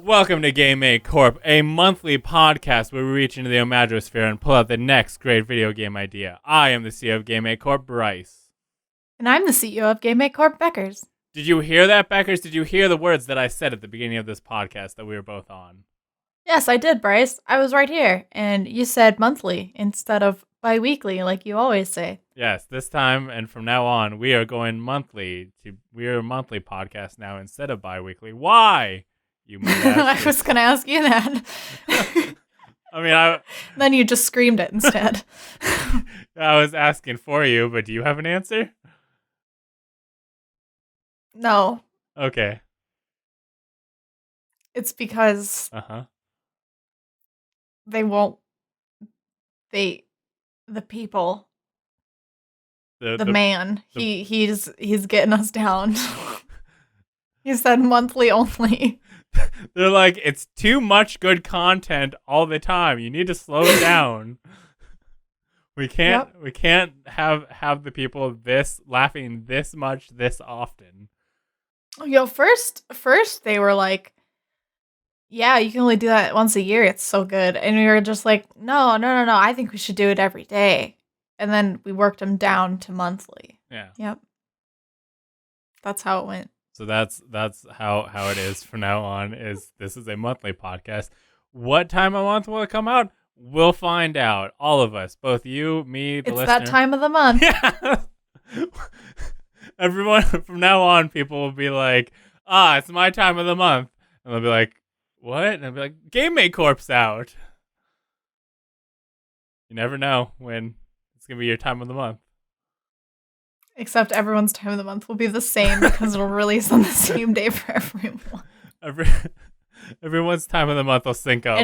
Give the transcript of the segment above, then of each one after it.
Welcome to Game Corp, a monthly podcast where we reach into the Imagosphere and pull out the next great video game idea. I am the CEO of Game Corp, Bryce. And I'm the CEO of Game Corp, Beckers. Did you hear that, Beckers? Did you hear the words that I said at the beginning of this podcast that we were both on? Yes, I did, Bryce. I was right here, and you said monthly instead of bi-weekly like you always say. Yes, this time and from now on, we are going monthly. We are a monthly podcast now instead of bi-weekly. Why? You might ask. I was going to ask you that. Then you just screamed it instead. I was asking for you, but do you have an answer? No. Okay. It's because they won't. The people. The man. He's getting us down. He said monthly only. They're like, it's too much good content all the time. You need to slow it down. We can't have the people laughing this much this often. First they were like, yeah, you can only do that once a year. It's so good. And we were just like, no. I think we should do it every day. And then we worked them down to monthly. Yeah. Yep. That's how it went. So that's how it is from now on. This is a monthly podcast. What time of month will it come out? We'll find out. All of us, both you, me, the listener. It's that time of the month. Yeah. Everyone from now on, people will be like, it's my time of the month, and they'll be like, what? And I'll be like, Game Corp's out. You never know when it's gonna be your time of the month. Except everyone's time of the month will be the same because it'll release on the same day for everyone. Everyone's time of the month will sync up.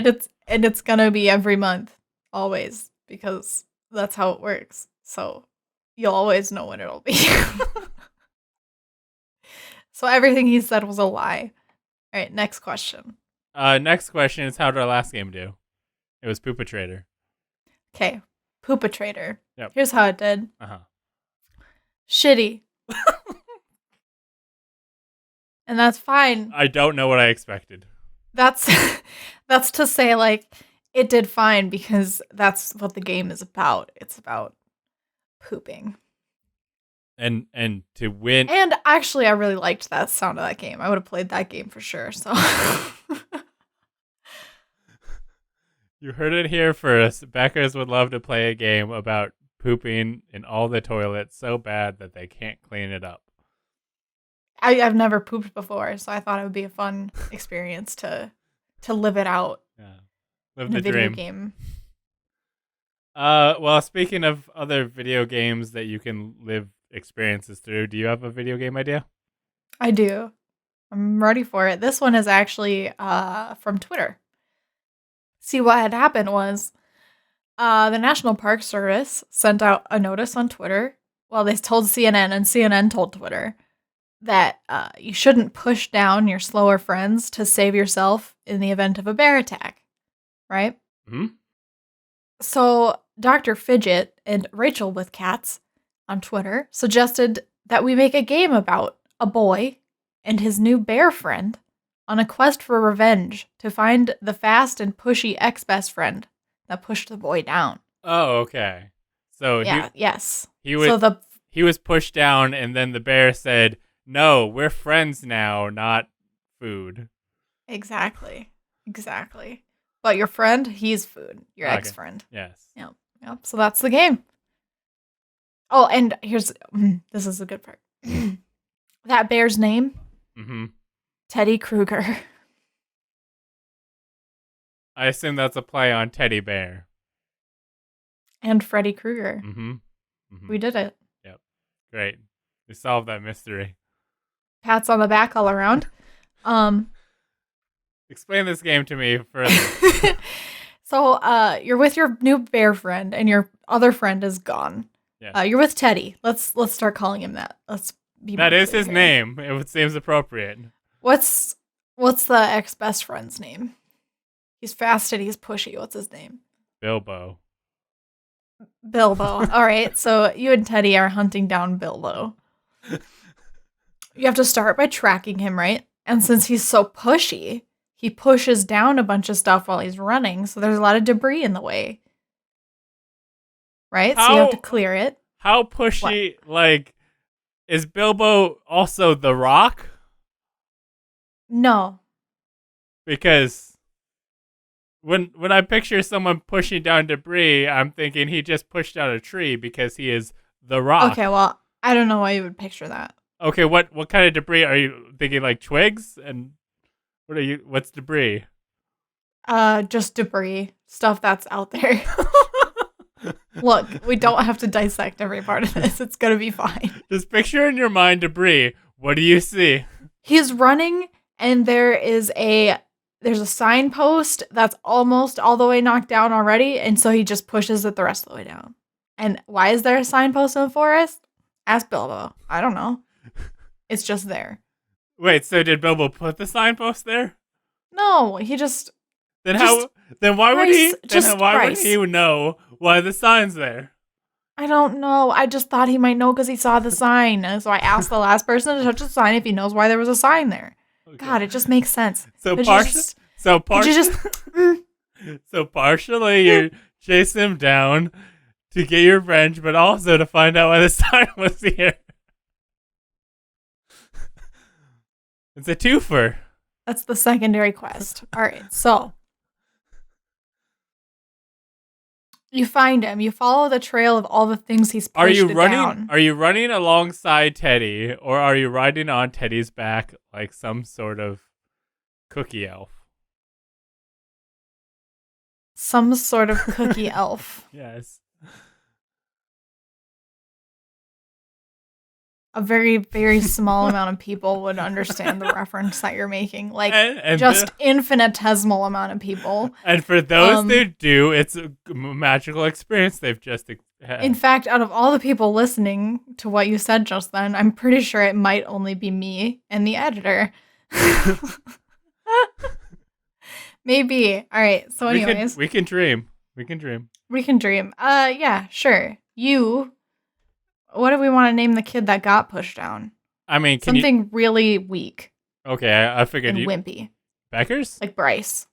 And it's gonna be every month, always, because that's how it works. So you'll always know when it'll be. So everything he said was a lie. All right, next question. Next question is, how did our last game do? It was Poopa Trader. Okay, Poopa Trader. Yep. Here's how it did. Shitty. And that's fine. I don't know what I expected. That's to say, like, it did fine because that's what the game is about. It's about pooping. And to win. And actually, I really liked that sound of that game. I would have played that game for sure. So you heard it here first. Beckers would love to play a game about pooping in all the toilets so bad that they can't clean it up. I've never pooped before, so I thought it would be a fun experience to live it out. Yeah, live in the a video dream. Game. Well, speaking of other video games that you can live experiences through, do you have a video game idea? I do. I'm ready for it. This one is actually from Twitter. See, what had happened was the National Park Service sent out a notice on Twitter. Well, they told CNN, and CNN told Twitter that you shouldn't push down your slower friends to save yourself in the event of a bear attack. Right? Mm-hmm. So Dr. Fidget and Rachel with Cats on Twitter suggested that we make a game about a boy and his new bear friend on a quest for revenge to find the fast and pushy ex-best friend that pushed the boy down. Oh, okay. So yes. He was pushed down, and then the bear said, "No, we're friends now, not food." Exactly. But your friend, he's food. Your ex-friend. Yes. Yep. So that's the game. Oh, and this is a good part. That bear's name? Mm-hmm. Teddy Krueger. I assume that's a play on Teddy Bear. And Freddy Krueger. Mm-hmm. Mm-hmm. We did it. Yep. Great. We solved that mystery. Pats on the back all around. Explain this game to me further. So, you're with your new bear friend, and your other friend is gone. Yeah. You're with Teddy. Let's start calling him that. That is his name. It seems appropriate. What's the ex-best friend's name? He's fast and he's pushy. What's his name? Bilbo. All right, so you and Teddy are hunting down Bilbo. You have to start by tracking him, right? And since he's so pushy, he pushes down a bunch of stuff while he's running, so there's a lot of debris in the way. Right? So you have to clear it. How pushy, like, is Bilbo also the Rock? No. Because when I picture someone pushing down debris, I'm thinking he just pushed down a tree because he is the Rock. Okay, well, I don't know why you would picture that. Okay, what kind of debris are you thinking? Like twigs? And what's debris? Just debris. Stuff that's out there. Look, we don't have to dissect every part of this. It's gonna be fine. Just picture in your mind debris. What do you see? He's running, and there's a signpost that's almost all the way knocked down already, and so he just pushes it the rest of the way down. And why is there a signpost in the forest? Ask Bilbo. I don't know. It's just there. Wait, so did Bilbo put the signpost there? No, he just... Then why would he know why the sign's there? I don't know. I just thought he might know because he saw the sign. And so I asked the last person to touch the sign if he knows why there was a sign there. Okay. God, it just makes sense. So partially you're chasing him down to get your revenge, but also to find out why the sign was here. It's a twofer. That's the secondary quest. All right, so you find him. You follow the trail of all the things he's pushed down. Are you running alongside Teddy, or are you riding on Teddy's back like some sort of cookie elf? Some sort of cookie elf. Yes. A very, very small amount of people would understand the reference that you're making. Like, and just infinitesimal amount of people. And for those that do, it's a magical experience they've just had. In fact, out of all the people listening to what you said just then, I'm pretty sure it might only be me and the editor. Maybe. All right. So anyways. We can dream. Yeah, sure. What do we want to name the kid that got pushed down? I mean, something really weak. Okay, I figured and wimpy. Beckers? Like Bryce.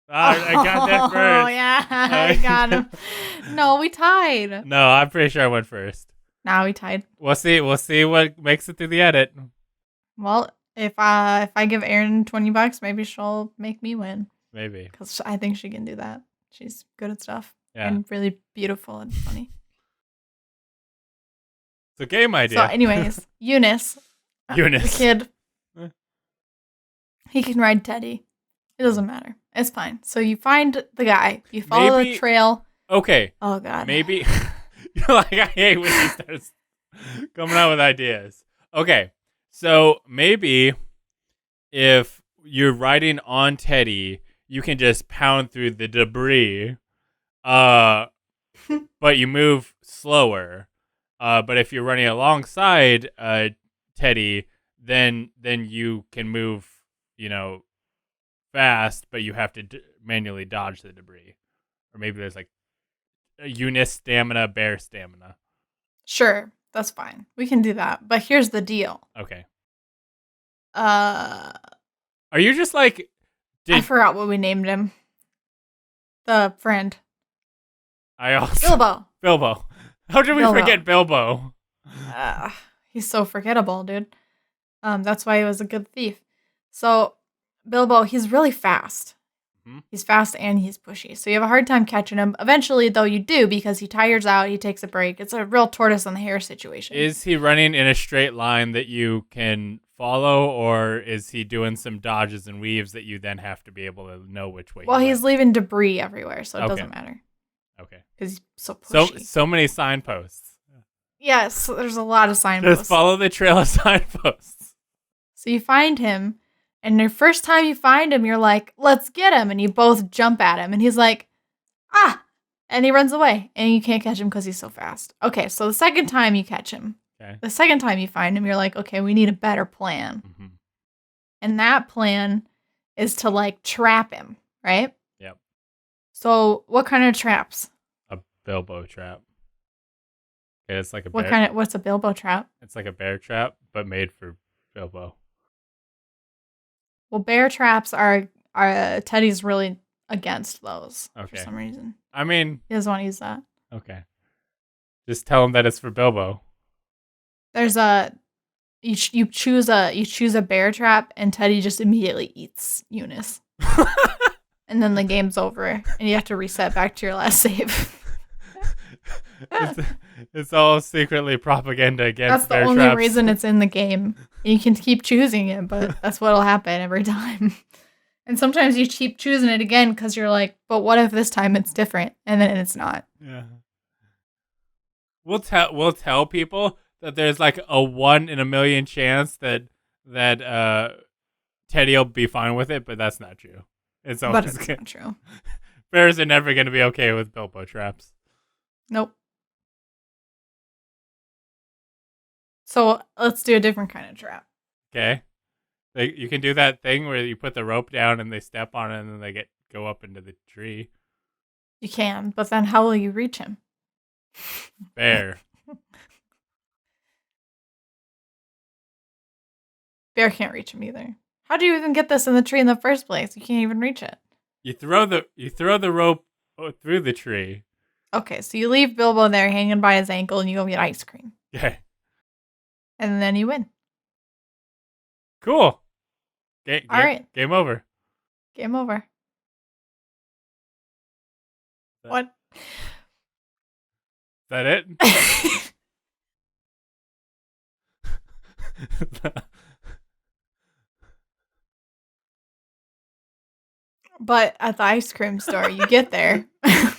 I got that first. Oh, yeah, I got him. No, we tied. No, I'm pretty sure I went first. Nah, we tied. We'll see what makes it through the edit. Well, if I give Erin $20, maybe she'll make me win. Maybe. Because I think she can do that. She's good at stuff. Yeah. And really beautiful and funny. It's a game idea. So anyways, Eunice. The kid. He can ride Teddy. It doesn't matter. It's fine. So you find the guy. You follow the trail. Okay. Oh, God. Maybe. You're like, I hate when he starts coming out with ideas. Okay. So maybe if you're riding on Teddy, you can just pound through the debris. But you move slower. But if you're running alongside Teddy, then you can move, fast, but you have to manually dodge the debris. Or maybe there's like a Eunice stamina, bear stamina. Sure, that's fine. We can do that. But here's the deal. Okay. Are you just like... I forgot what we named him. The friend. Bilbo. How did we forget Bilbo? He's so forgettable, dude. That's why he was a good thief. So, Bilbo, he's really fast. Mm-hmm. He's fast and he's pushy. So you have a hard time catching him. Eventually, though, you do because he tires out, he takes a break. It's a real tortoise on the hare situation. Is he running in a straight line that you can follow, or is he doing some dodges and weaves that you then have to be able to know which way? Well, he's leaving debris everywhere, so it doesn't matter. Okay. Because he's so pushy. So many signposts. Yes, there's a lot of signposts. Just follow the trail of signposts. So you find him, and the first time you find him, you're like, let's get him. And you both jump at him, and he's like, ah! And he runs away, and you can't catch him because he's so fast. Okay, so the second time you catch him, the second time you find him, you're like, okay, we need a better plan. Mm-hmm. And that plan is to, like, trap him, right? Yep. So what kind of traps? A Bilbo trap. Okay, it's like a bear. What's a Bilbo trap? It's like a bear trap, but made for Bilbo. Well, bear traps are Teddy's really against those for Okay. some reason. I mean, He doesn't want to use that. okay. Just tell him that it's for Bilbo. There's you choose a bear trap, and Teddy just immediately eats Eunice, and then the game's over, and you have to reset back to your last save. It's all secretly propaganda against That's the only reason it's in the game. You can keep choosing it, but that's what'll happen every time. And sometimes you keep choosing it again because you're like, but what if this time it's different? And then it's not. Yeah. We'll tell people that there's like a 1 in a million chance that Teddy will be fine with it, but that's not true. It's not true. Bears are never going to be okay with Bilbo traps. Nope. So let's do a different kind of trap. Okay. You can do that thing where you put the rope down and they step on it and then they go up into the tree. You can, but then how will you reach him? Bear. Bear can't reach him either. How do you even get this in the tree in the first place? You can't even reach it. You throw the rope through the tree. Okay, so you leave Bilbo there hanging by his ankle and you go get ice cream. Okay. And then you win. Cool. All right. Game over. Game over. What? Is that it? But at the ice cream store, you get there. You're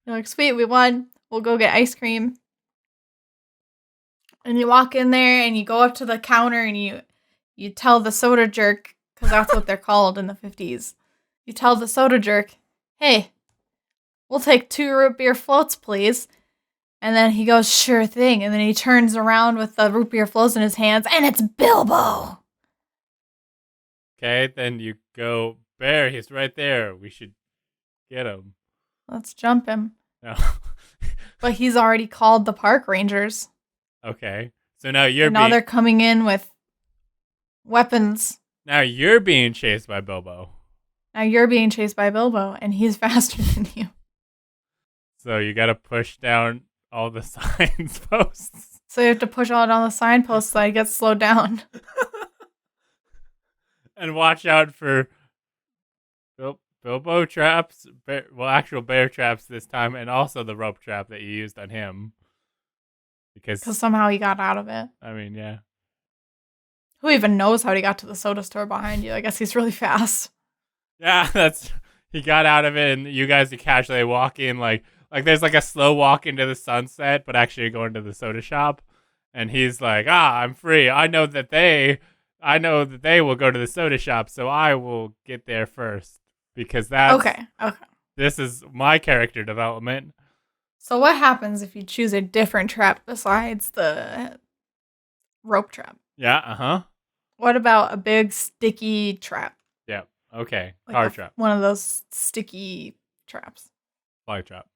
like, sweet, we won. We'll go get ice cream. And you walk in there and you go up to the counter and you tell the soda jerk, because that's what they're called in the 50s. You tell the soda jerk, hey, we'll take 2 root beer floats, please. And then he goes, sure thing. And then he turns around with the root beer floats in his hands, and it's Bilbo. Okay, then you go, Bear, he's right there. We should get him. Let's jump him. No. But he's already called the park rangers. Okay. So now they're coming in with weapons. Now you're being chased by Bilbo. Now you're being chased by Bilbo, and he's faster than you. So you got to push down all the signs posts. So you have to push all down the signposts so he gets slowed down. And watch out for Bilbo traps, actual bear traps this time, and also the rope trap that you used on him. Because somehow he got out of it. I mean, yeah. Who even knows how he got to the soda store behind you? I guess he's really fast. Yeah, he got out of it, and you guys casually walk in like there's like a slow walk into the sunset, but actually going to the soda shop, and he's like, I'm free. I know that they will go to the soda shop, so I will get there first because that's okay. This is my character development. So what happens if you choose a different trap besides the rope trap? Yeah, What about a big sticky trap? Yeah, okay. Like Car trap. One of those sticky traps. Fly trap.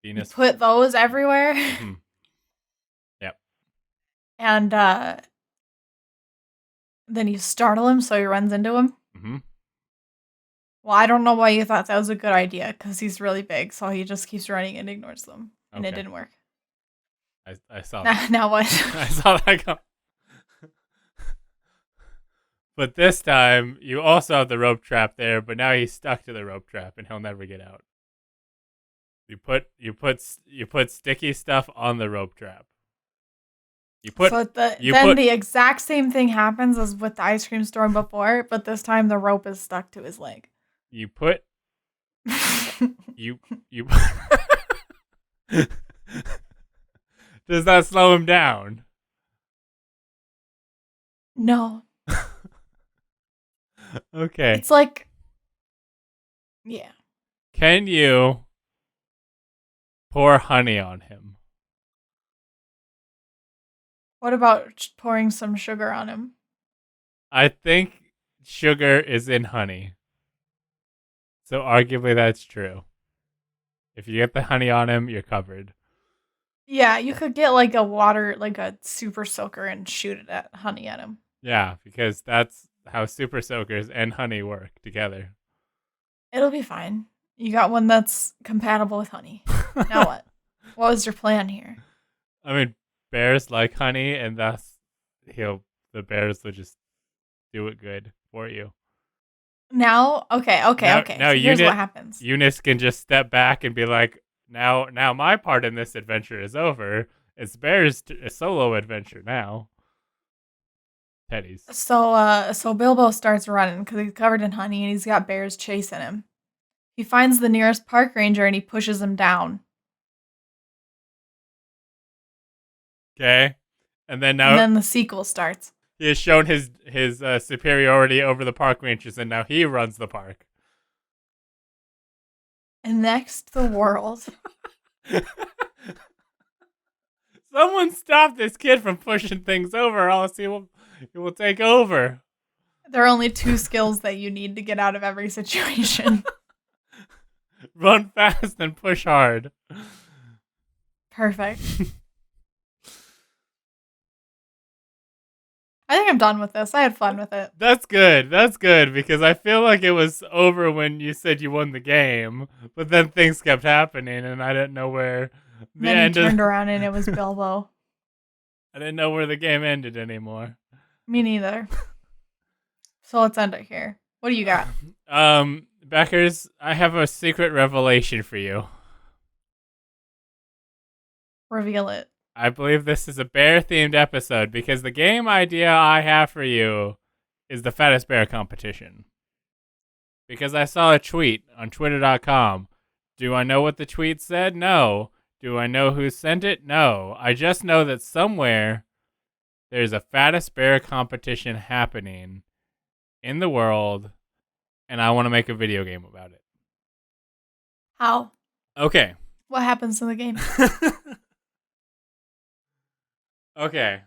Venus. You put those everywhere. Mm-hmm. Yep. And then you startle him so he runs into him. Mm-hmm. Well, I don't know why you thought that was a good idea, because he's really big, so he just keeps running and ignores them. And It didn't work. I saw that. Now what? I saw that go. But this time, you also have the rope trap there, but now he's stuck to the rope trap, and he'll never get out. You put sticky stuff on the rope trap. The exact same thing happens as with the ice cream store before, but this time the rope is stuck to his leg. You put you Does that slow him down? No. Okay. It's like, yeah. Can you pour honey on him? What about pouring some sugar on him? I think sugar is in honey. So arguably that's true. If you get the honey on him, you're covered. Yeah, you could get like a super soaker and shoot it at honey at him. Yeah, because that's how super soakers and honey work together. It'll be fine. You got one that's compatible with honey. Now what? What was your plan here? I mean, bears like honey, and thus the bears will just do it good for you. Now, okay. Now So here's what happens. Eunice can just step back and be like, now my part in this adventure is over. It's Bear's a solo adventure now. Teddy's. So Bilbo starts running because he's covered in honey and he's got bears chasing him. He finds the nearest park ranger and he pushes him down. Okay. And then the sequel starts. He has shown his superiority over the park rangers, and now he runs the park. And next, the world. Someone stop this kid from pushing things over, or else he will take over. There are only 2 skills that you need to get out of every situation. Run fast and push hard. Perfect. I think I'm done with this. I had fun with it. That's good. That's good, because I feel like it was over when you said you won the game, but then things kept happening, and I didn't know where the then end he turned around and it was Bilbo. I didn't know where the game ended anymore. Me neither. So let's end it here. What do you got? Beckers, I have a secret revelation for you. Reveal it. I believe this is a bear-themed episode because the game idea I have for you is the Fattest Bear competition. Because I saw a tweet on twitter.com. Do I know what the tweet said? No. Do I know who sent it? No. I just know that somewhere there's a Fattest Bear competition happening in the world, and I want to make a video game about it. How? Okay. What happens in the game? Okay.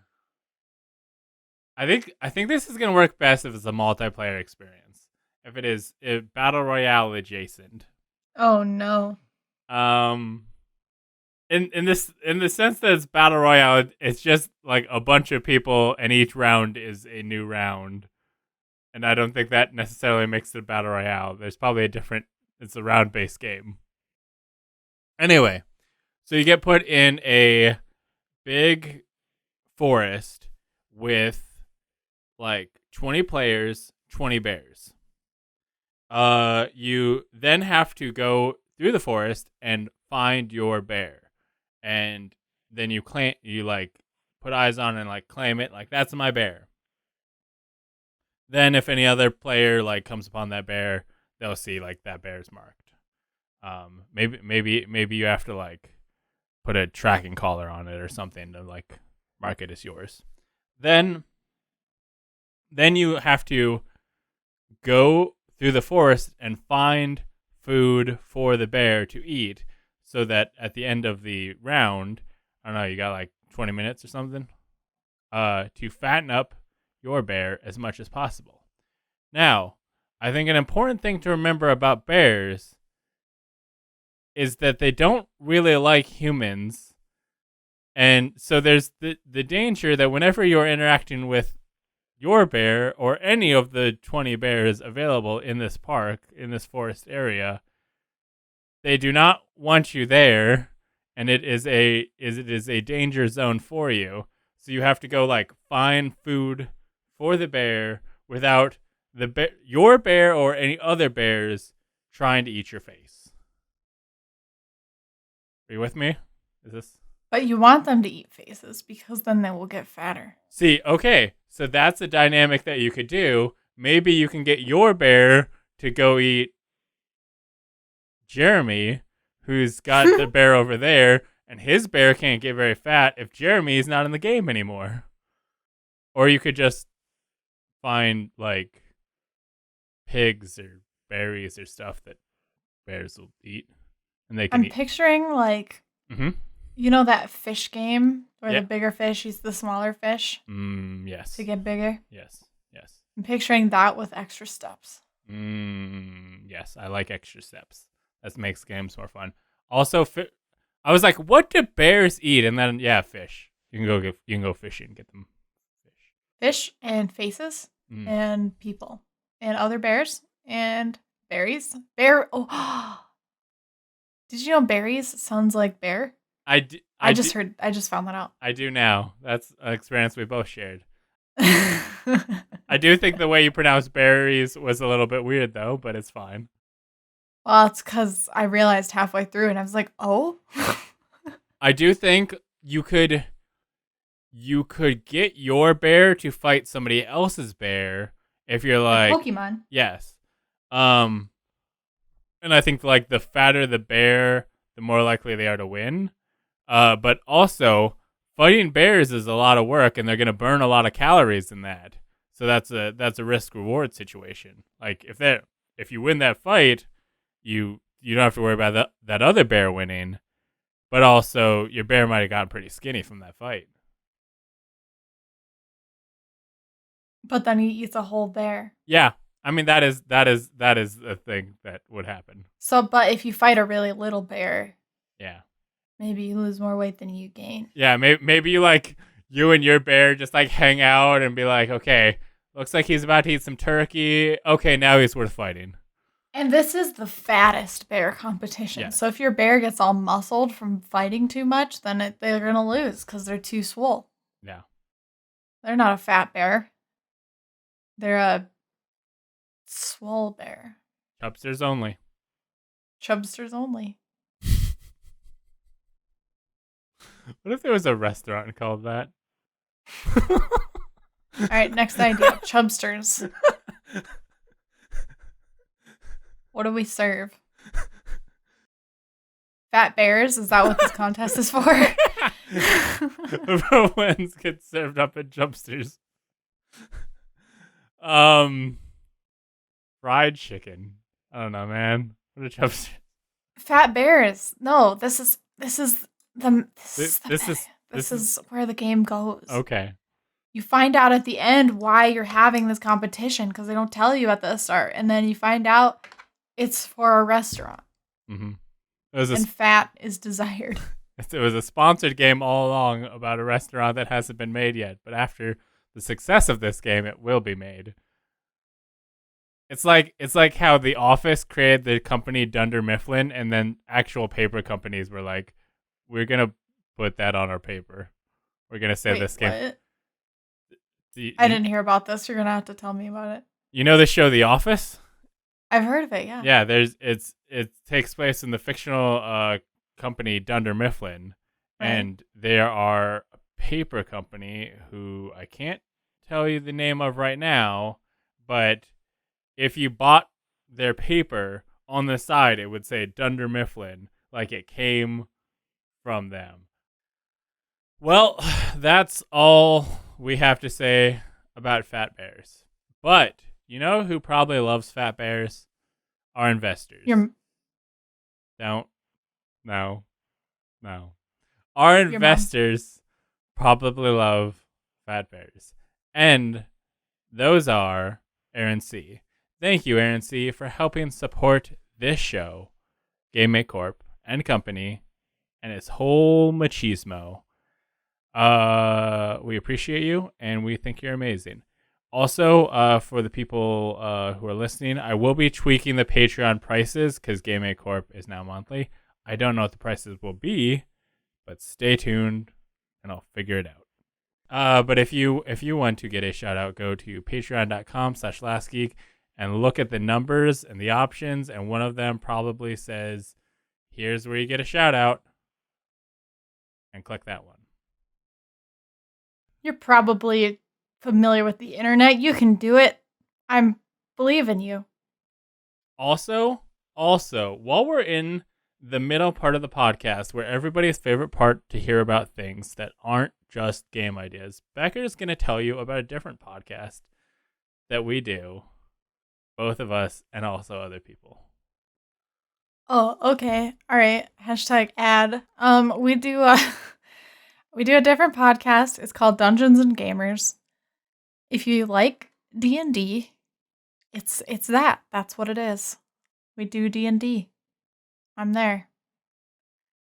I think this is gonna work best if it's a multiplayer experience. If it is battle royale adjacent. Oh no. In the sense that it's battle royale, it's just like a bunch of people, and each round is a new round. And I don't think that necessarily makes it a battle royale. There's probably it's a round based game. Anyway, so you get put in a big forest with like 20 players, 20 bears. You then have to go through the forest and find your bear, and then you like put eyes on it and like claim it, like that's my bear. Then if any other player like comes upon that bear, they'll see like that bear's marked. Maybe you have to like put a tracking collar on it or something to like mark it as yours. Then you have to go through the forest and find food for the bear to eat, so that at the end of the round, I don't know, you got like 20 minutes or something, to fatten up your bear as much as possible. Now, I think an important thing to remember about bears is that they don't really like humans. And so there's the danger that whenever you're interacting with your bear or any of the 20 bears available in this park, in this forest area, they do not want you there, and it is a danger zone for you. So you have to go like find food for the bear without your bear or any other bears trying to eat your face. Are you with me? Is this? But you want them to eat faces because then they will get fatter. See, okay, so that's a dynamic that you could do. Maybe you can get your bear to go eat Jeremy, who's got the bear over there, and his bear can't get very fat if Jeremy's not in the game anymore. Or you could just find like pigs or berries or stuff that bears will eat, and they can I'm picturing like, you know that fish game where the bigger fish eats the smaller fish? Yes. To get bigger? Yes. I'm picturing that with extra steps. Yes, I like extra steps. That makes games more fun. Also, I was like, what do bears eat? And then, fish. You can go fishing and get them fish. Fish and faces? and people and other bears and berries. Bear. Oh, did you know berries sounds like bear? I just found that out. I do now. That's an experience we both shared. I do think the way you pronounce berries was a little bit weird, though, but it's fine. Well, it's because I realized halfway through, and I was like, "Oh." I do think you could get your bear to fight somebody else's bear if you're like Pokemon. Yes. And I think like the fatter the bear, the more likely they are to win. But also fighting bears is a lot of work, and they're going to burn a lot of calories in that. So that's a risk reward situation. Like if you win that fight, you don't have to worry about that other bear winning, but also your bear might have gotten pretty skinny from that fight. But then he eats a whole bear. Yeah, I mean that is a thing that would happen. So, but if you fight a really little bear, yeah, maybe you lose more weight than you gain. Yeah, maybe you and your bear just like hang out and be like, okay, looks like he's about to eat some turkey. Okay, now he's worth fighting. And this is the fattest bear competition. Yes. So if your bear gets all muscled from fighting too much, then they're going to lose because they're too swole. Yeah. They're not a fat bear. They're a swole bear. Chubsters only. Chubsters only. What if there was a restaurant called that? All right, next idea. Chubsters. What do we serve? Fat bears? Is that what this contest is for? Wins get served up at Chubsters. Fried chicken. I don't know, man. What are Chubsters? Fat bears. No, this is where the game goes. Okay. You find out at the end why you're having this competition because they don't tell you at the start, and then you find out it's for a restaurant. Mm-hmm. And fat is desired. It was a sponsored game all along about a restaurant that hasn't been made yet, but after the success of this game, it will be made. It's like how The Office created the company Dunder Mifflin, and then actual paper companies were like, "We're gonna put that on our paper. We're gonna say this game." What? I didn't hear about this. You're gonna have to tell me about it. You know the show The Office? I've heard of it. Yeah. Yeah. It takes place in the fictional company Dunder Mifflin, right. And they are a paper company who I can't tell you the name of right now, but if you bought their paper on the side, it would say Dunder Mifflin, like it came from them. Well, that's all we have to say about fat bears. But you know who probably loves fat bears? Our investors. No. Our investors probably love fat bears. And those are Aaron C. Thank you, Aaron C., for helping support this show, GameMate Corp. And Company, and its whole machismo. We appreciate you, and we think you're amazing. Also, for the people who are listening, I will be tweaking the Patreon prices because GameMate Corp is now monthly. I don't know what the prices will be, but stay tuned, and I'll figure it out. But if you want to get a shout out, go to patreon.com/lastgeek and look at the numbers and the options, and one of them probably says, "Here's where you get a shout out," and click that one. You're probably familiar with the internet. You can do it. I believe in you. Also, while we're in the middle part of the podcast, where everybody's favorite part to hear about things that aren't just game ideas, Becker is going to tell you about a different podcast that we do, both of us and also other people. Oh, okay. All right. #ad. We do a different podcast. It's called Dungeons and Gamers. If you like D&D, it's that. That's what it is. We do D&D. I'm there.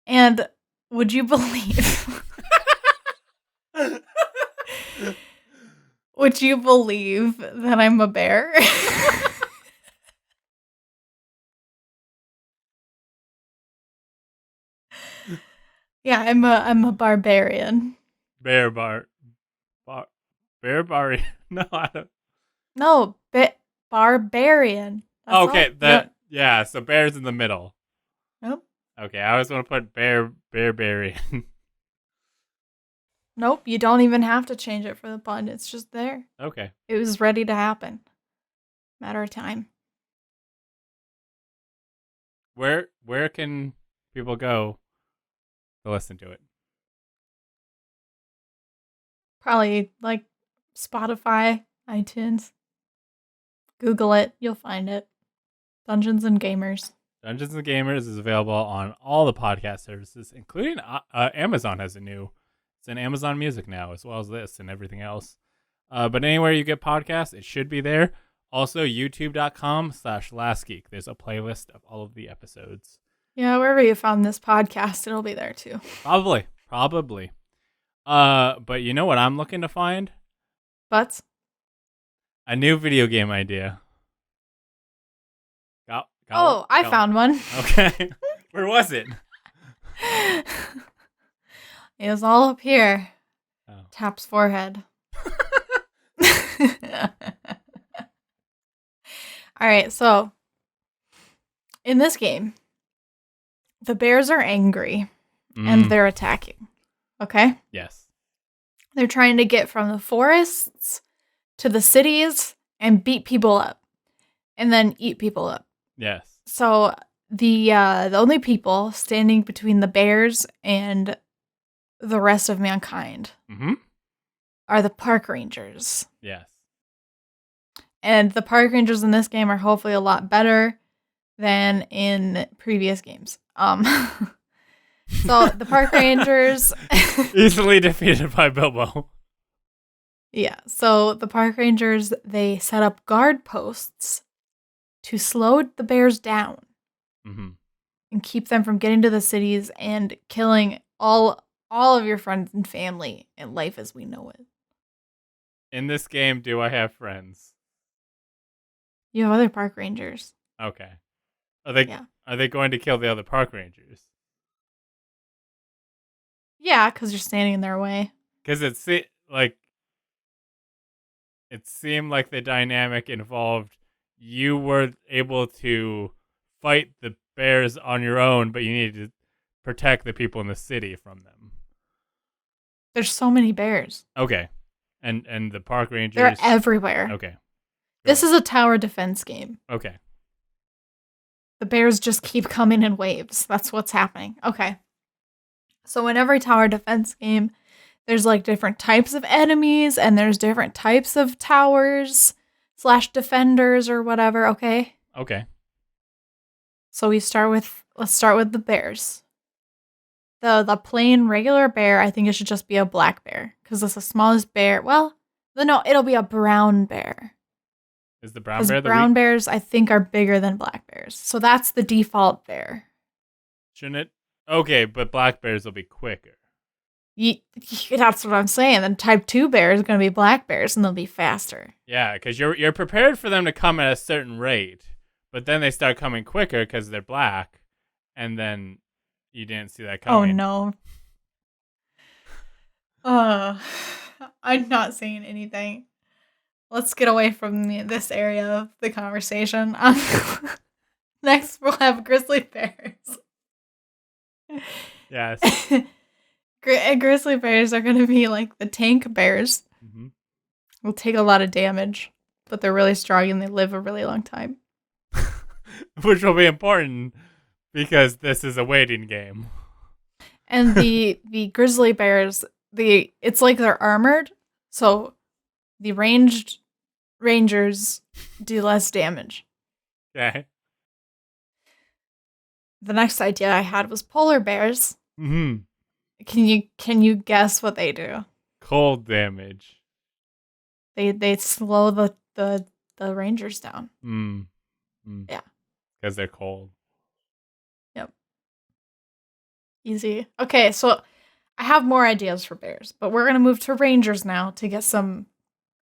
And would you believe Would you believe that I'm a bear? Yeah, I'm a barbarian. Bear bear bar. No, I don't. No, barbarian. That's Okay, all. Yeah. yeah. So bear's in the middle. Nope. Okay, I always want to put barbarian. Nope. You don't even have to change it for the pun. It's just there. Okay. It was ready to happen. Matter of time. Where can people go to listen to it? Probably like Spotify, iTunes. Google it. You'll find it. Dungeons and Gamers. Dungeons and Gamers is available on all the podcast services, including Amazon has a new. It's in Amazon Music now, as well as this and everything else. But anywhere you get podcasts, it should be there. Also, youtube.com/lastgeek. There's a playlist of all of the episodes. Yeah, wherever you found this podcast, it'll be there too. Probably. But you know what I'm looking to find? Butts. A new video game idea. I found one. Okay. Where was it? It was all up here. Oh. Tap's forehead. All right, so in this game, the bears are angry and they're attacking. Okay? Yes. They're trying to get from the forests to the cities and beat people up and then eat people up. Yes. So the only people standing between the bears and the rest of mankind are the park rangers. Yes. And the park rangers in this game are hopefully a lot better than in previous games. So the park rangers easily defeated by Bilbo. Yeah. So the park rangers, they set up guard posts to slow the bears down and keep them from getting to the cities and killing all of your friends and family and life as we know it. In this game, do I have friends? You have other park rangers. Okay. Are they going to kill the other park rangers? Yeah, because you're standing in their way. Because it seemed like the dynamic involved you were able to fight the bears on your own, but you needed to protect the people in the city from them. There's so many bears. Okay. And the park rangers... They're everywhere. Okay. This is a tower defense game. Okay. The bears just keep coming in waves. That's what's happening. Okay. So in every tower defense game, there's like different types of enemies and there's different types of towers / defenders or whatever, okay? Okay. So let's start with the bears. The plain regular bear, I think it should just be a black bear because it's the smallest bear. Well, no, it'll be a brown bear. Is the brown bear the brown bears, I think, are bigger than black bears. So that's the default bear. Shouldn't it? Okay, but black bears will be quicker. That's what I'm saying. Then type 2 bear is going to be black bears and they'll be faster. Yeah, because you're prepared for them to come at a certain rate, but then they start coming quicker because they're black, and then you didn't see that coming. Oh, no. I'm not saying anything. Let's get away from this area of the conversation. Next, we'll have grizzly bears. Yes. Grizzly bears are going to be like the tank bears. They'll take a lot of damage, but they're really strong and they live a really long time. Which will be important because this is a waiting game. And the grizzly bears, it's like they're armored, so the rangers do less damage. Okay. The next idea I had was polar bears. Mm-hmm. Can you guess what they do? Cold damage. They slow the rangers down. Yeah. Because they're cold. Yep. Easy. Okay, so I have more ideas for bears, but we're gonna move to rangers now to get some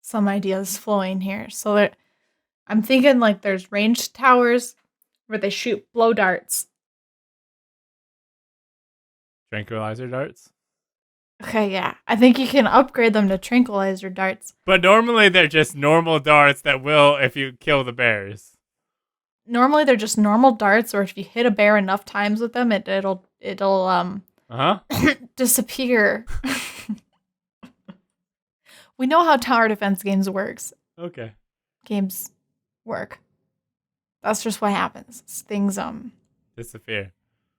some ideas flowing here. So I'm thinking like there's ranged towers where they shoot blow darts. Tranquilizer darts. Okay, yeah. I think you can upgrade them to tranquilizer darts. But normally they're just normal darts that will if you kill the bears. Normally they're just normal darts, or if you hit a bear enough times with them, it'll disappear. We know how tower defense games work. That's just what happens. Things disappear.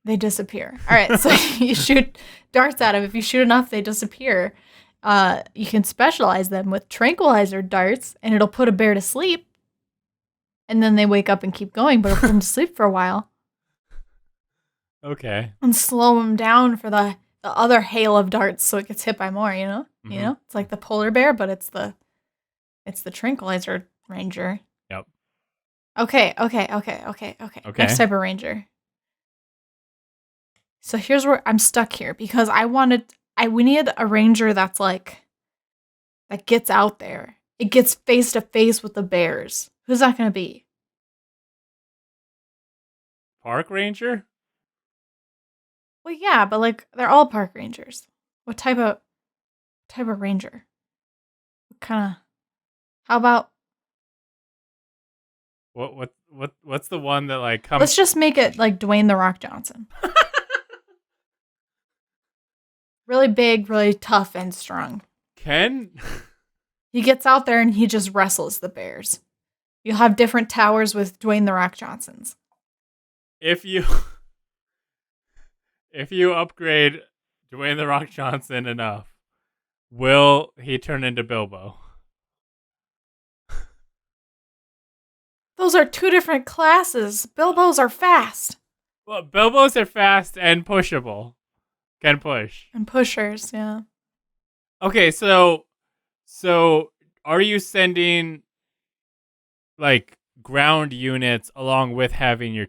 They disappear. All right, so you shoot darts at them. If you shoot enough, they disappear. You can specialize them with tranquilizer darts, and it'll put a bear to sleep. And then they wake up and keep going, but it'll put them to sleep for a while. Okay. And slow them down for the other hail of darts, so it gets hit by more. You know, it's like the polar bear, but it's the tranquilizer ranger. Yep. Okay. Next type of ranger. So here's where I'm stuck here because we need a ranger that's like that gets out there. It gets face to face with the bears. Who's that going to be? Park ranger? Well, yeah, but like they're all park rangers. What type of ranger? What kind of? How about? What's the one that like comes? Let's just make it like Dwayne "The Rock" Johnson. Really big, really tough, and strong. He gets out there and he just wrestles the bears. You'll have different towers with Dwayne "The Rock" Johnsons. If you upgrade Dwayne "The Rock" Johnson enough, will he turn into Bilbo? Those are two different classes. Bilbos are fast. Well, Bilbos are fast and pushable. Can push. And pushers, yeah. Okay, so are you sending like ground units along with having your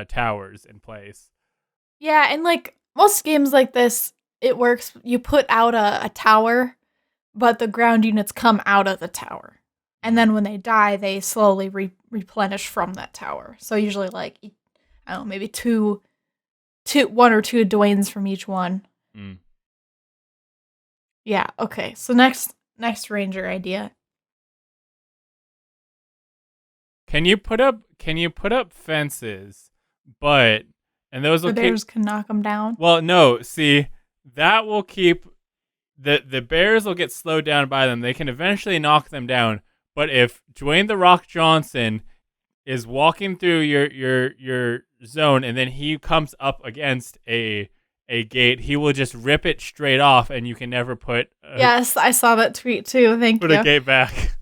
towers in place? Yeah, and like most games like this, it works. You put out a tower, but the ground units come out of the tower. And then when they die, they slowly replenish from that tower. So usually like, I don't know, maybe one or two Dwaynes from each one. Mm. Yeah, okay. So next ranger idea. Can you put up fences, and those will the bears can knock them down? Well, no, see, that will keep the bears will get slowed down by them. They can eventually knock them down, but if Dwayne "The Rock" Johnson is walking through your zone and then he comes up against a gate, he will just rip it straight off, and you can never put. Yes, I saw that tweet too. Thank you. Put a gate back.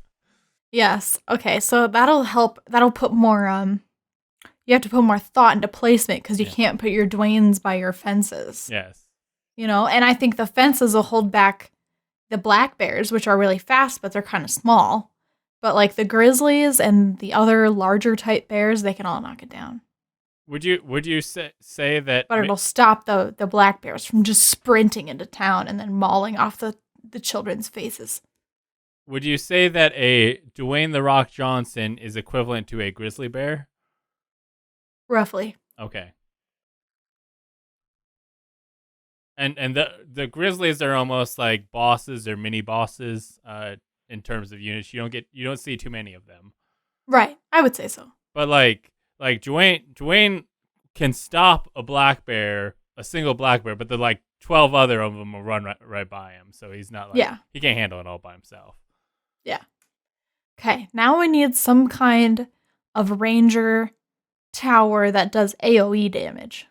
Yes. Okay. So that'll help. That'll put more. You have to put more thought into placement because you can't put your Dwaynes by your fences. Yes. And I think the fences will hold back the black bears, which are really fast, but they're kind of small. But like the grizzlies and the other larger type bears, they can all knock it down. Would you say that? But it'll stop the black bears from just sprinting into town and then mauling off the children's faces. Would you say that a Dwayne "The Rock" Johnson is equivalent to a grizzly bear? Roughly. Okay. And the grizzlies are almost like bosses or mini bosses in terms of units. You don't see too many of them. Right. I would say so. But like Dwayne can stop a single black bear, but the like 12 other of them will run right by him. So he's not like he can't handle it all by himself. Yeah. Okay, now we need some kind of ranger tower that does AoE damage.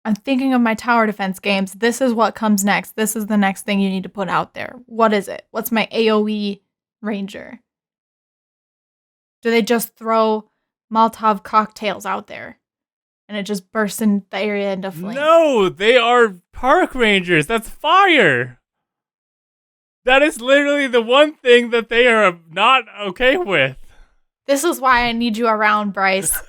I'm thinking of my tower defense games. This is what comes next. This is the next thing you need to put out there. What is it? What's my AoE ranger? Do they just throw Molotov cocktails out there and it just bursts in the area into flames? No, they are park rangers. That's fire. That is literally the one thing that they are not okay with. This is why I need you around, Bryce.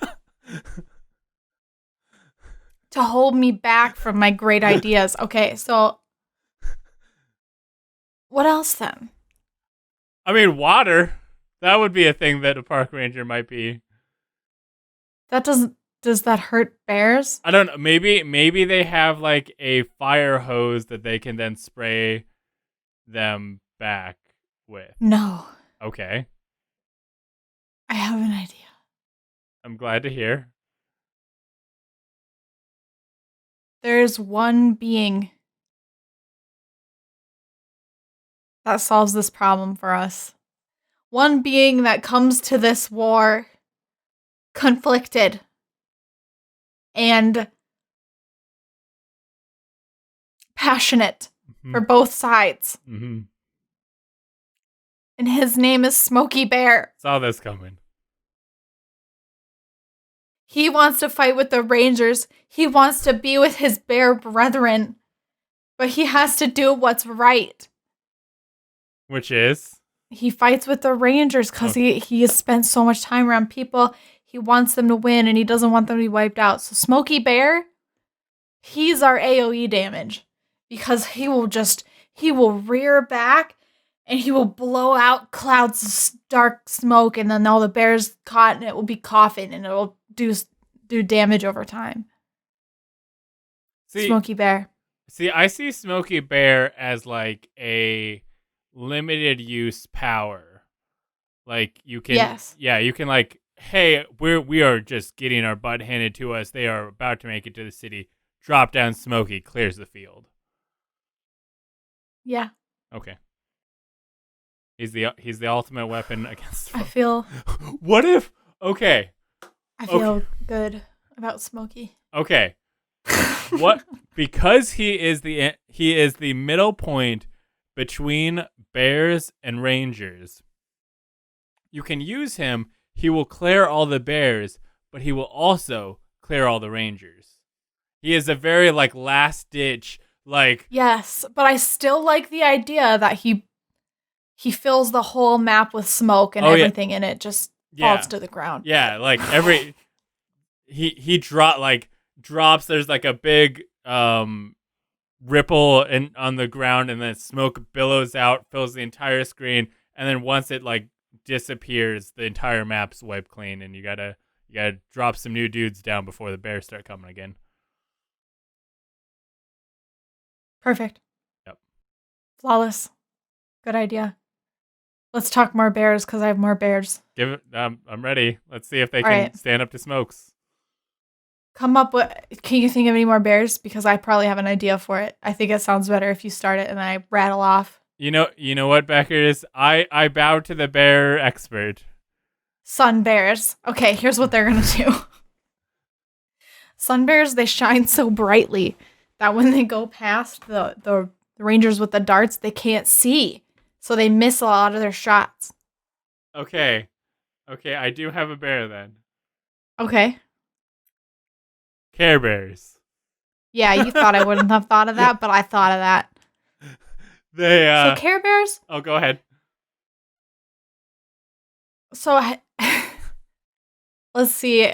To hold me back from my great ideas. Okay, so what else then? I mean, water. That would be a thing that a park ranger might be. That doesn't. Does that hurt bears? I don't know. Maybe they have like a fire hose that they can then spray them back with. No. Okay. I have an idea. I'm glad to hear. There's one being that solves this problem for us. One being that comes to this war conflicted and passionate for both sides. Mm-hmm. And his name is Smokey Bear. Saw this coming. He wants to fight with the Rangers. He wants to be with his bear brethren. But he has to do what's right. Which is? He fights with the Rangers because he has spent so much time around people. He wants them to win and he doesn't want them to be wiped out. So Smokey Bear, he's our AoE damage. Because he will rear back and he will blow out clouds of dark smoke and then all the bears caught and it will be coughing and it will do damage over time. Smokey Bear. See, I see Smokey Bear as like a limited use power. Like you can you can like, hey, we are just getting our butt handed to us. They are about to make it to the city. Drop down Smokey, clears the field. Yeah. Okay. He's the ultimate weapon against I feel What if okay. I feel good about Smokey. Okay. What because he is the middle point between bears and rangers. You can use him. He will clear all the bears, but he will also clear all the rangers. He is a very like last ditch like yes, but I still like the idea that he fills the whole map with smoke and everything in it just falls to the ground. Yeah, like every he drops. There's like a big ripple on the ground, and then smoke billows out, fills the entire screen, and then once it like disappears, the entire map's wiped clean, and you gotta drop some new dudes down before the bears start coming again. Perfect. Yep. Flawless. Good idea. Let's talk more bears because I have more bears. Give it. I'm ready. Let's see if they can stand up to smokes. Come up with. Can you think of any more bears? Because I probably have an idea for it. I think it sounds better if you start it and I rattle off. You know what, Beckers? I bow to the bear expert. Sun bears. Okay, here's what they're gonna do. Sun bears, they shine so brightly that when they go past the rangers with the darts, they can't see. So they miss a lot of their shots. Okay, I do have a bear then. Okay. Care Bears. Yeah, you thought I wouldn't have thought of that, but I thought of that. So Care Bears? Oh, go ahead. So let's see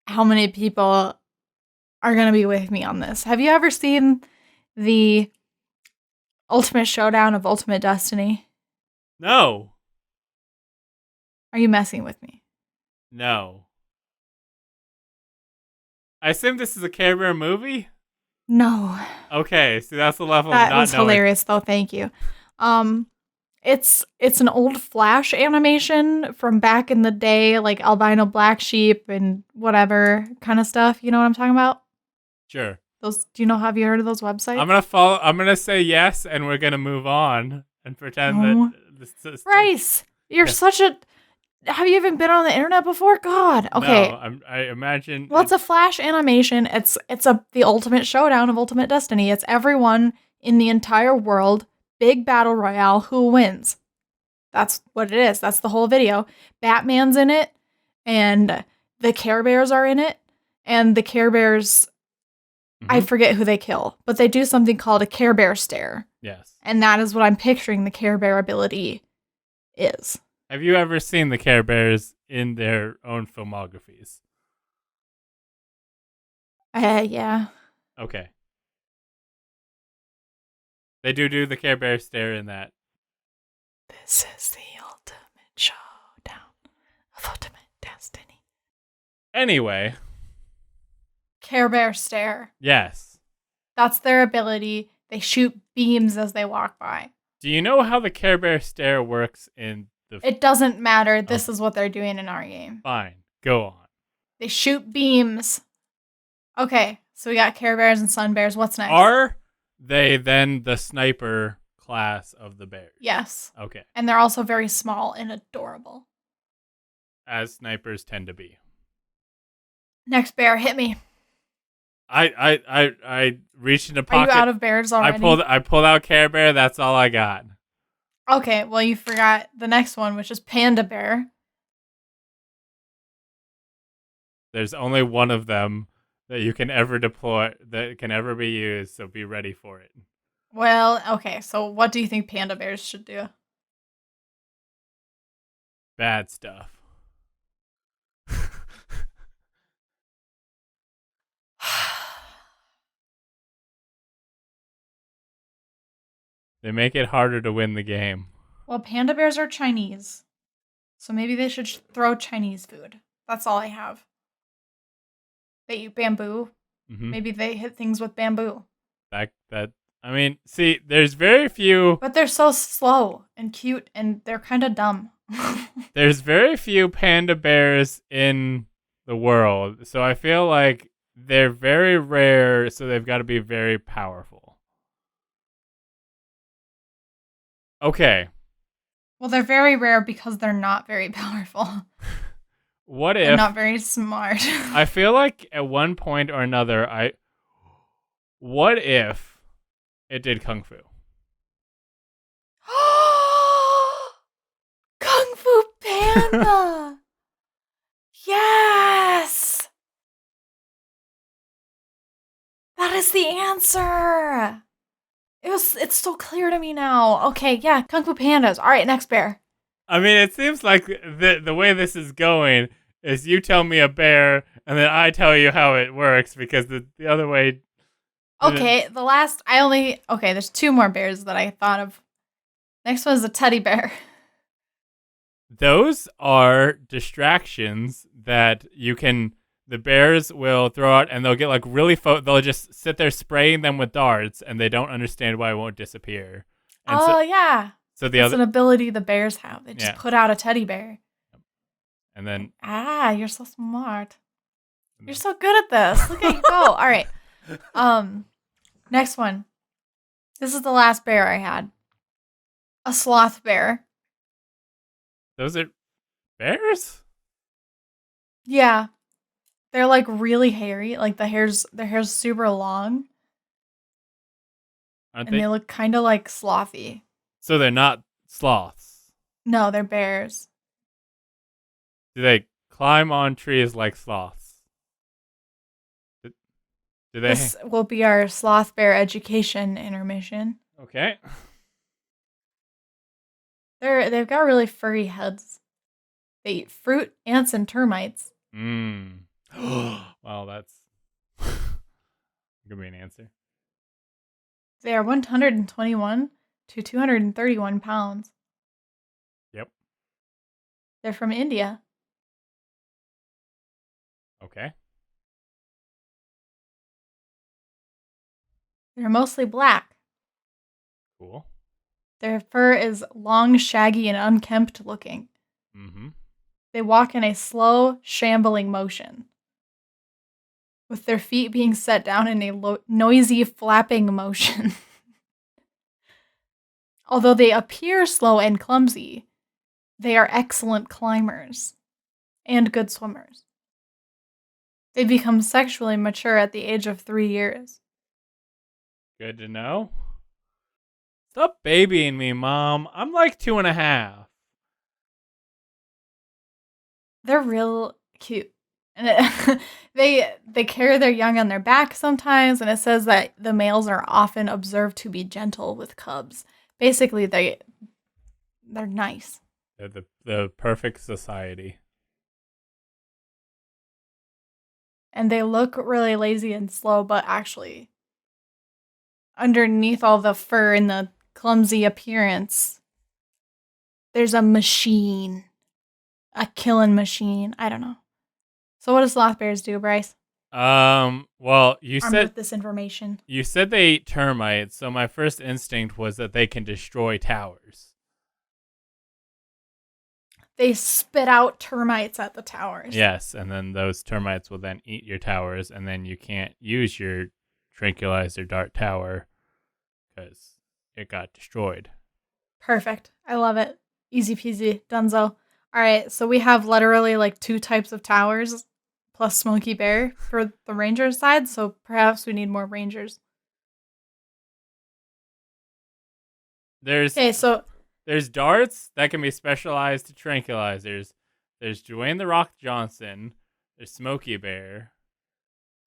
how many people are going to be with me on this. Have you ever seen the Ultimate Showdown of Ultimate Destiny? No. Are you messing with me? No. I assume this is a Care Bear movie? No. Okay, so that's the level that of not was knowing. Hilarious, though. Thank you. It's an old Flash animation from back in the day, like albino black sheep and whatever kind of stuff. You know what I'm talking about? Sure. Those. Do you know? Have you heard of those websites? I'm gonna say yes, and we're gonna move on and pretend that this is Bryce, you're such a. Have you even been on the internet before? God. Okay. No, I imagine. Well, it's a Flash animation. It's the ultimate showdown of Ultimate Destiny. It's everyone in the entire world, big battle royale. Who wins? That's what it is. That's the whole video. Batman's in it, and the Care Bears are in it, and the Care Bears. I forget who they kill, but they do something called a Care Bear stare. Yes. And that is what I'm picturing the Care Bear ability is. Have you ever seen the Care Bears in their own filmographies? Yeah. Okay. They do the Care Bear stare in that. This is the of ultimate destiny. Anyway. Care Bear stare. Yes. That's their ability. They shoot beams as they walk by. Do you know how the Care Bear stare works in the... It doesn't matter. This is what they're doing in our game. Fine. Go on. They shoot beams. Okay, so we got Care Bears and Sun Bears. What's next? Are they then the sniper class of the bears? Yes. Okay. And they're also very small and adorable. As snipers tend to be. Next bear, hit me. I reached in a pocket. Are you out of bears already? I pulled out Care Bear. That's all I got. Okay, well you forgot the next one, which is Panda Bear. There's only one of them that you can ever deploy, that can ever be used, so be ready for it. Well, okay, so what do you think Panda Bears should do? Bad stuff. They make it harder to win the game. Well, Panda Bears are Chinese, so maybe they should throw Chinese food. That's all I have. They eat bamboo. Mm-hmm. Maybe they hit things with bamboo. I mean, see, there's very few... But they're so slow and cute, and they're kind of dumb. There's very few panda bears in the world, so I feel like they're very rare, so they've got to be very powerful. Okay. Well, they're very rare because they're not very powerful. What if... They're not very smart. I feel like at one point or another, what if it did Kung Fu? Kung Fu Panda! Yes! That is the answer! It's so clear to me now. Okay, yeah, Kung Fu Pandas. All right, next bear. I mean, it seems like the way this is going is you tell me a bear, and then I tell you how it works, because the other way... Okay, there's two more bears that I thought of. Next one is a teddy bear. Those are distractions that the bears will throw out, and they'll get like they'll just sit there spraying them with darts, and they don't understand why it won't disappear. And yeah. So That's an ability the bears have. They just put out a teddy bear. And then... you're so smart. You're so good at this. Look at you go. All right. Next one. This is the last bear I had. A sloth bear. Those are bears? Yeah. They're like really hairy. Like their hair's super long. Aren't and they look kind of like slothy. So they're not sloths? No, they're bears. Do they climb on trees like sloths? Do they? This will be our sloth bear education intermission. Okay. They've got really furry heads. They eat fruit, ants, and termites. Wow, that's... Give me an answer. They are 121 to 231 pounds. Yep. They're from India. Okay. They're mostly black. Cool. Their fur is long, shaggy, and unkempt looking. Mm-hmm. They walk in a slow, shambling motion, with their feet being set down in a noisy, flapping motion. Although they appear slow and clumsy, they are excellent climbers and good swimmers. They become sexually mature at the age of 3 years. Good to know. Stop babying me, Mom. I'm like 2.5. They're real cute. And they carry their young on their back sometimes, and it says that the males are often observed to be gentle with cubs. Basically, they're nice. They're the perfect society. And they look really lazy and slow, but actually, underneath all the fur and the clumsy appearance, there's a machine. a killing machine. I don't know. So what does sloth bears do, Bryce? Well, Armed with this information. you said they eat termites, so my first instinct was that they can destroy towers. They spit out termites at the towers. Yes, and then those termites will then eat your towers, and then you can't use your tranquilizer dart tower because it got destroyed. Perfect. I love it. Easy peasy. Dunzo. All right, so we have literally like 2 types of towers plus Smokey Bear for the ranger side, so perhaps we need more rangers. There's darts that can be specialized to tranquilizers. There's Dwayne the Rock Johnson. There's Smokey Bear.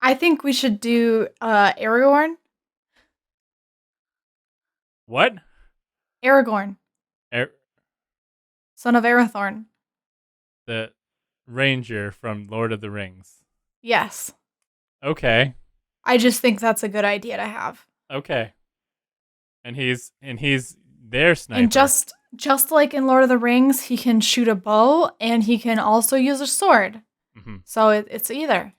I think we should do Aragorn. What? Aragorn. Son of Arathorn. The ranger from Lord of the Rings. Yes. Okay. I just think that's a good idea to have. Okay. And he's their sniper. And just like in Lord of the Rings, he can shoot a bow and he can also use a sword. Mm-hmm. So it's either.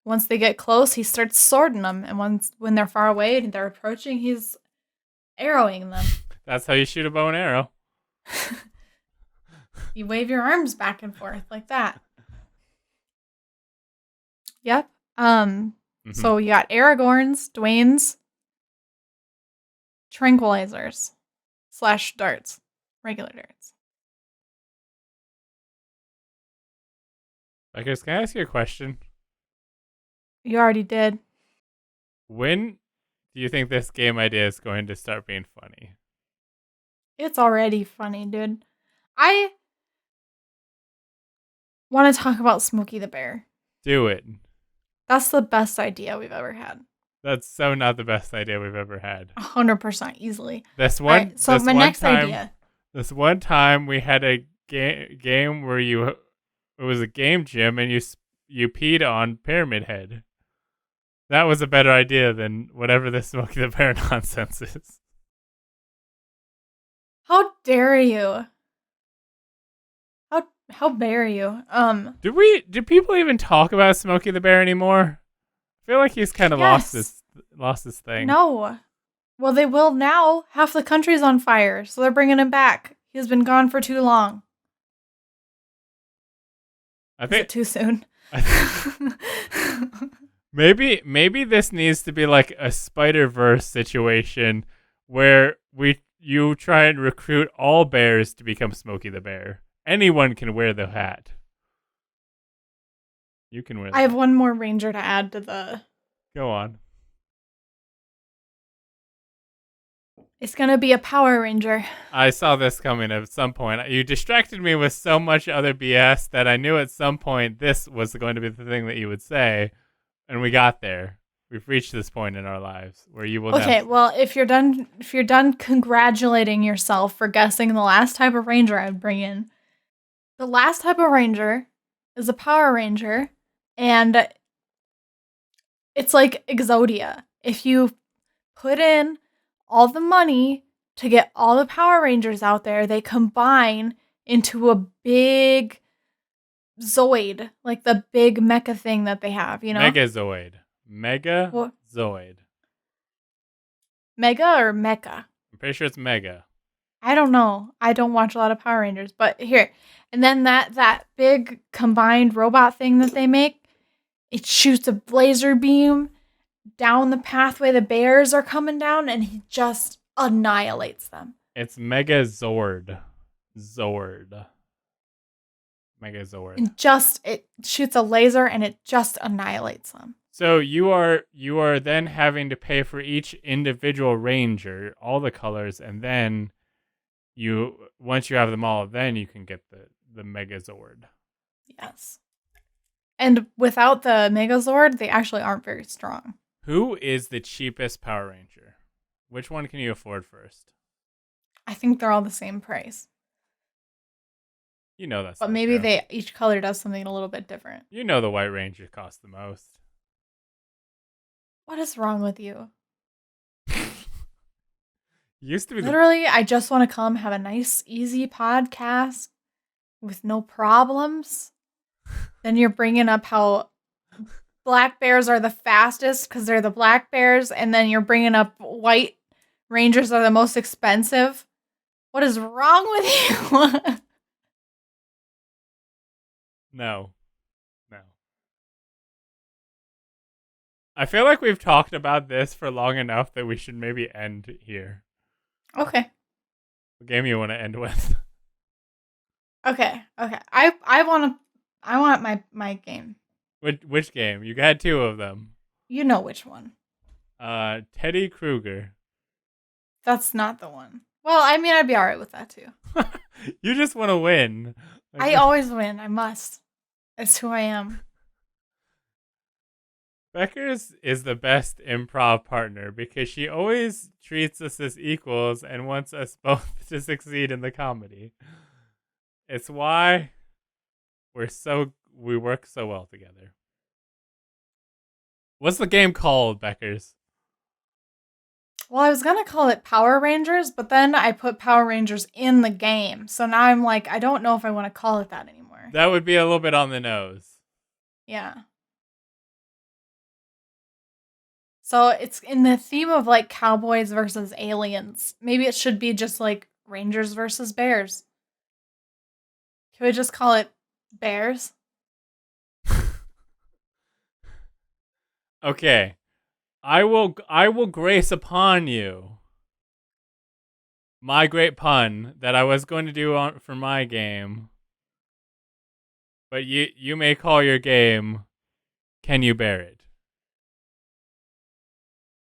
Once they get close, he starts swording them, and when they're far away and they're approaching, he's arrowing them. That's how you shoot a bow and arrow. You wave your arms back and forth like that. Yep. So you got Aragorn's, Dwayne's, tranquilizers / darts, regular darts. Okay, can I ask you a question? You already did. When do you think this game idea is going to start being funny? It's already funny, dude. I want to talk about Smokey the Bear. Do it. That's the best idea we've ever had. That's so not the best idea we've ever had. 100% easily. This one. Right, so my next idea. This one time we had a game where it was a game gym and you peed on Pyramid Head. That was a better idea than whatever this Smokey the Bear nonsense is. How dare you? How dare you? Do people even talk about Smokey the Bear anymore? I feel like he's kind of lost his thing. No. Well, they will now. Half the country's on fire, so they're bringing him back. He's been gone for too long. I think is it too soon. Maybe this needs to be like a Spider-Verse situation where you try and recruit all bears to become Smokey the Bear. Anyone can wear the hat. You can wear the I have one more ranger to add to the... Go on. It's going to be a Power Ranger. I saw this coming at some point. You distracted me with so much other BS that I knew at some point this was going to be the thing that you would say. And we got there. We've reached this point in our lives where you will Okay, well, if you're done congratulating yourself for guessing the last type of ranger I'd bring in, the last type of ranger is a Power Ranger, and it's like Exodia. If you put in all the money to get all the Power Rangers out there, they combine into a big Zoid, like the big mecha thing that they have, you know? Megazoid. Megazoid. Mega or mecha? I'm pretty sure it's Mega. I don't know. I don't watch a lot of Power Rangers, but here. And then that big combined robot thing that they make, it shoots a laser beam down the pathway the bears are coming down, and he just annihilates them. It's Megazord. Megazord. And it shoots a laser and it just annihilates them. So you are then having to pay for each individual ranger, all the colors, and then once you have them all, then you can get the Megazord. Yes. And without the Megazord, they actually aren't very strong. Who is the cheapest Power Ranger? Which one can you afford first? I think they're all the same price. You know that's. But maybe each color does something a little bit different. You know the White Ranger costs the most. What is wrong with you? Used to be literally. I just want to come have a nice, easy podcast, with no problems. Then you're bringing up how black bears are the fastest because they're the black bears, and then you're bringing up white rangers are the most expensive. What is wrong with you? No. I feel like we've talked about this for long enough that we should maybe end here. Okay. What game you want to end with? Okay. I want my game. Which game? You got two of them. You know which one. Teddy Krueger. That's not the one. Well, I mean, I'd be alright with that too. You just want to win. I always win. I must. It's who I am. Becker's is the best improv partner because she always treats us as equals and wants us both to succeed in the comedy. It's why we work so well together. What's the game called, Becker's? Well, I was gonna call it Power Rangers, but then I put Power Rangers in the game. So now I'm like, I don't know if I want to call it that anymore. That would be a little bit on the nose. Yeah. So it's in the theme of like cowboys versus aliens. Maybe it should be just like Rangers versus Bears. Can we just call it Bears? Okay. I will grace upon you my great pun that I was going to do for my game. But you may call your game Can You Bear It?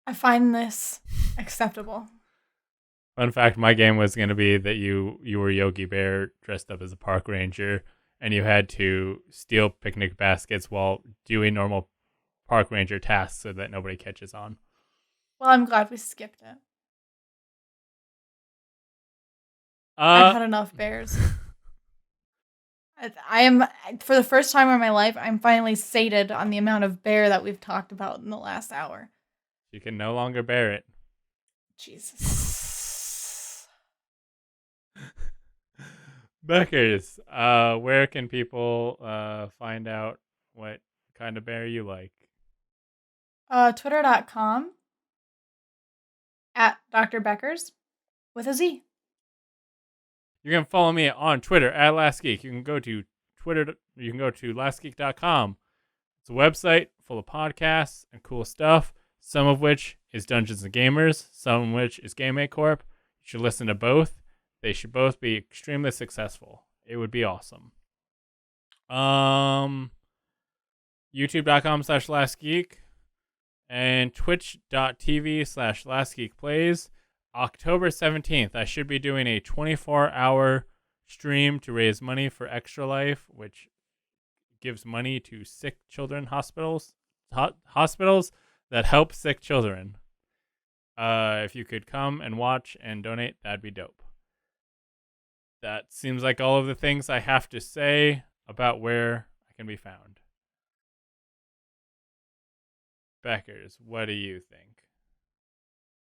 I find this acceptable. Fun fact, my game was going to be that you were Yogi Bear dressed up as a park ranger, and you had to steal picnic baskets while doing normal park ranger tasks so that nobody catches on. Well, I'm glad we skipped it. I've had enough bears. I am, for the first time in my life, I'm finally sated on the amount of bear that we've talked about in the last hour. You can no longer bear it. Jesus. Beckers, where can people find out what kind of bear you like? Twitter.com at Dr. Beckers with a Z. You can follow me on Twitter at LastGeek. You can go to Twitter. You can go to lastgeek.com. It's a website full of podcasts and cool stuff. Some of which is Dungeons and Gamers. Some of which is Game Corp. You should listen to both. They should both be extremely successful. It would be awesome. YouTube.com/LastGeek and Twitch.tv/LastGeekPlays. October 17th, I should be doing a 24-hour stream to raise money for Extra Life, which gives money to sick children hospitals that help sick children. If you could come and watch and donate, that'd be dope. That seems like all of the things I have to say about where I can be found. Beckers, what do you think?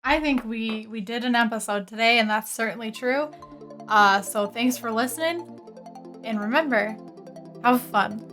I think we did an episode today, and that's certainly true. So thanks for listening. And remember, have fun.